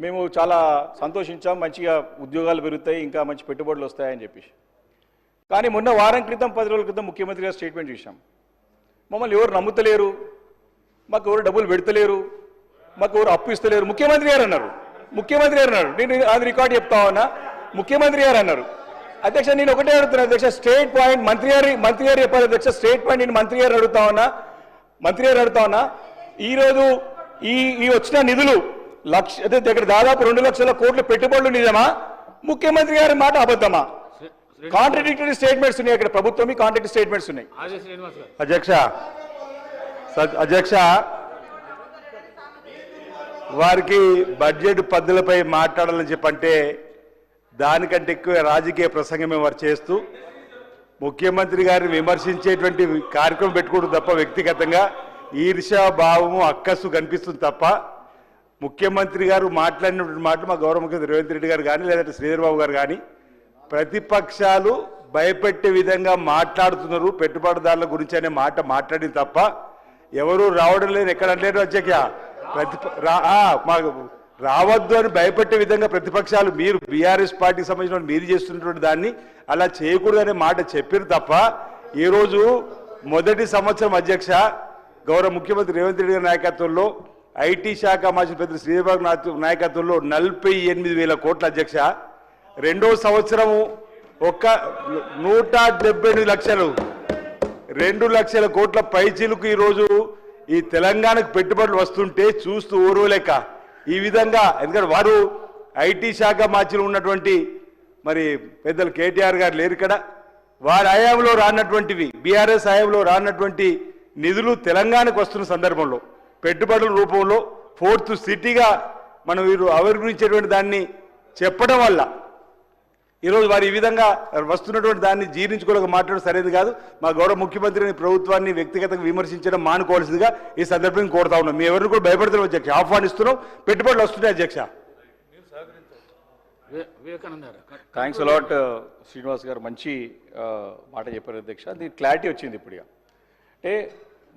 మేము చాలా సంతోషించాం, మంచిగా ఉద్యోగాలు పెరుగుతాయి, ఇంకా మంచి పెట్టుబడులు వస్తాయని చెప్పేసి. కానీ మొన్న వారం క్రితం 10 రోజుల క్రితం ముఖ్యమంత్రి గారు స్టేట్మెంట్ చూసాం. మమ్మల్ని ఎవరు నమ్ముతలేరు, మాకు ఎవరు డబ్బులు పెడతలేరు, మాకు ఎవరు అప్పు ఇస్తలేరు. ముఖ్యమంత్రి గారు అన్నారు. నేను అది రికార్డు చెప్తా ఉన్నా. ముఖ్యమంత్రి గారు అన్నారు. అధ్యక్ష, నేను ఒకటే అడుగుతున్నా అధ్యక్ష, స్టేట్ పాయింట్ మంత్రి గారు చెప్పారు అధ్యక్ష. స్టేట్ పాయింట్ నేను మంత్రి గారు అడుగుతా ఉన్నా. ఈరోజు ఈ వచ్చిన నిధులు దగ్గర దాదాపు 2 లక్షల కోట్ల పెట్టుబడులు నిజమా, ముఖ్యమంత్రి గారి మాట అబద్ధమా? కాంట్రడిక్టరీ స్టేట్మెంట్స్ ఉన్నాయి అక్కడ, ప్రభుత్వం కాంట్రడిక్టరీ స్టేట్మెంట్స్ ఉన్నాయి. అధ్యక్ష వారికి బడ్జెట్ పద్ధతులపై మాట్లాడాలని చెప్పంటే దానికంటే ఎక్కువ రాజకీయ ప్రసంగమే వారు చేస్తూ ముఖ్యమంత్రి గారిని విమర్శించేటువంటి కార్యక్రమం పెట్టుకోవడం తప్ప వ్యక్తిగతంగా ఈర్ష్యా భావము అక్కసు కనిపిస్తుంది తప్ప ముఖ్యమంత్రి గారు మాట్లాడినటువంటి మాటలు మా గౌరవ ముఖ్యమంత్రి రేవంత్ రెడ్డి గారు కానీ లేదంటే శ్రీధర్ బాబు గారు కానీ ప్రతిపక్షాలు భయపెట్టే విధంగా మాట్లాడుతున్నారు, పెట్టుబడిదారుల గురించి అనే మాట మాట్లాడింది తప్ప ఎవరు రావడం లేదు, ఎక్కడ లేరు అధ్యక్ష. రావద్దు అని భయపెట్టే విధంగా ప్రతిపక్షాలు మీరు బీఆర్ఎస్ పార్టీకి సంబంధించిన మీరు చేస్తున్నటువంటి దాన్ని అలా చేయకూడదనే మాట చెప్పారు తప్ప ఈరోజు మొదటి సంవత్సరం అధ్యక్ష గౌరవ ముఖ్యమంత్రి రేవంత్ రెడ్డి గారి నాయకత్వంలో ఐటీ శాఖ మంత్రి పెద్ద శ్రీబాబు నాయకత్వంలో 48,000 కోట్ల అధ్యక్ష. రెండో సంవత్సరము 178 లక్షలు 2 లక్షల కోట్ల పైచీలకు ఈరోజు ఈ తెలంగాణకు పెట్టుబడులు వస్తుంటే చూస్తూ ఓర్వలేక ఈ విధంగా, ఎందుకంటే వారు ఐటీ శాఖ మార్చిలో ఉన్నటువంటి మరి పెద్దలు కేటీఆర్ గారు లేరు ఇక్కడ, వారి హయాంలో రానటువంటివి బీఆర్ఎస్ హయాంలో రానటువంటి నిధులు తెలంగాణకు వస్తున్న సందర్భంలో పెట్టుబడుల రూపంలో 4th సిటీగా మనం వీరు ఆవిర్భవించేటువంటి దాన్ని చెప్పడం వల్ల ఈరోజు వారు ఈ విధంగా వస్తున్నటువంటి దాన్ని జీర్ణించుకోలేక మాట్లాడడం సరైనది కాదు. మా గౌరవ ముఖ్యమంత్రిని ప్రభుత్వాన్ని వ్యక్తిగతంగా విమర్శించడం మానుకోవాల్సిందిగా ఈ సందర్భంగా కోరుతా ఉన్నాం. మీ ఎవరిని కూడా భయపడుతున్నాం అధ్యక్ష, ఆహ్వానిస్తున్నాం, పెట్టుబడులు వస్తున్నాయి అధ్యక్ష. థ్యాంక్స్ అలాట్ శ్రీనివాస్ గారు, మంచి మాట చెప్పారు అధ్యక్ష. దీనికి క్లారిటీ వచ్చింది ఇప్పుడు. అంటే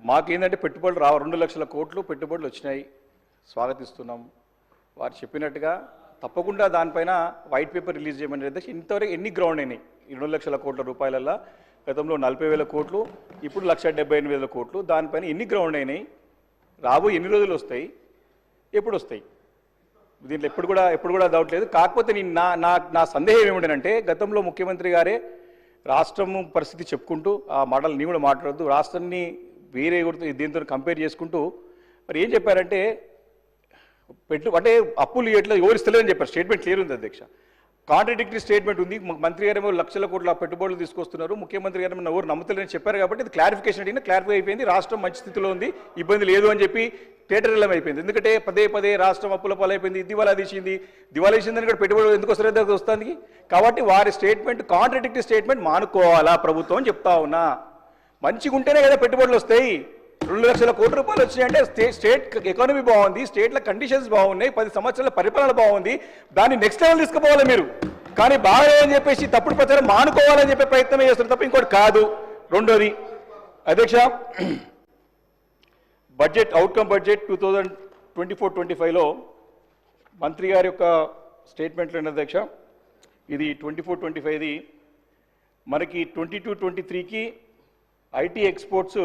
మాకేంటంటే పెట్టుబడులు 2 లక్షల కోట్లు పెట్టుబడులు వచ్చినాయి, స్వాగతిస్తున్నాం. వారు చెప్పినట్టుగా తప్పకుండా దానిపైన వైట్ పేపర్ రిలీజ్ చేయమని అధ్యక్ష. ఇంతవరకు ఎన్ని గ్రౌండ్ అయినాయి 2 లక్షల కోట్ల రూపాయలల్లో? గతంలో 40,000 కోట్లు, ఇప్పుడు 1,78,000 కోట్లు. దానిపైన ఎన్ని గ్రౌండ్ అయినాయి, రాబోయే ఎన్ని రోజులు వస్తాయి, ఎప్పుడు వస్తాయి? దీంట్లో ఎప్పుడు కూడా డౌట్ లేదు. కాకపోతే నేను నా సందేహం ఏమిటంటే గతంలో ముఖ్యమంత్రి గారే రాష్ట్రం పరిస్థితి చెప్పుకుంటూ ఆ మాటలు నీ కూడా మాట్లాడద్దు, రాష్ట్రాన్ని వేరే దీంతో కంపేర్ చేసుకుంటూ మరి ఏం చెప్పారంటే అంటే అప్పులు ఎట్లా ఎవరిస్తలేదని చెప్పారు. స్టేట్మెంట్ క్లియర్ ఉంది అధ్యక్ష. కాంట్రడిక్టరీ స్టేట్మెంట్ ఉంది. మంత్రి గారేమో లక్షల కోట్ల పెట్టుబడులు తీసుకొస్తున్నారు, ముఖ్యమంత్రి గారు ఎవరు నమ్ముతలేని చెప్పారు. కాబట్టి ఇది క్లారిఫికేషన్ అడిగినా క్లారిఫై అయిపోయింది. రాష్ట్రం మంచి స్థితిలో ఉంది, ఇబ్బంది లేదు అని చెప్పి టేటరిలం అయిపోయింది. ఎందుకంటే పదే రాష్ట్రం అప్పుల పాలైపోయింది, దివాలా తీసిందని కూడా పెట్టుబడులు ఎందుకు వస్తుంది. కాబట్టి వారి స్టేట్మెంట్ కాంట్రడిక్టరీ స్టేట్మెంట్ మానుకోవాలా ప్రభుత్వం అని చెప్తా ఉన్నా. మంచిగా ఉంటేనే కదా పెట్టుబడులు వస్తాయి. 2 లక్షల కోట్ల రూపాయలు వచ్చినాయంటే స్టేట్ ఎకానమీ బాగుంది, స్టేట్ల కండిషన్స్ బాగున్నాయి, 10 సంవత్సరాల పరిపాలన బాగుంది, దాన్ని నెక్స్ట్ లెవెల్ తీసుకుపోవాలి మీరు. కానీ బాగా అని చెప్పేసి తప్పుడు ప్రచారం మానుకోవాలని చెప్పే ప్రయత్నం చేస్తారు తప్ప ఇంకోటి కాదు. రెండోది అధ్యక్ష, బడ్జెట్ అవుట్కమ్ బడ్జెట్ 2024-25లో మంత్రి గారి యొక్క స్టేట్మెంట్లో అధ్యక్ష, ఇది 24-25ది మనకి 22-23కి ఐటీ ఎక్స్పోర్ట్స్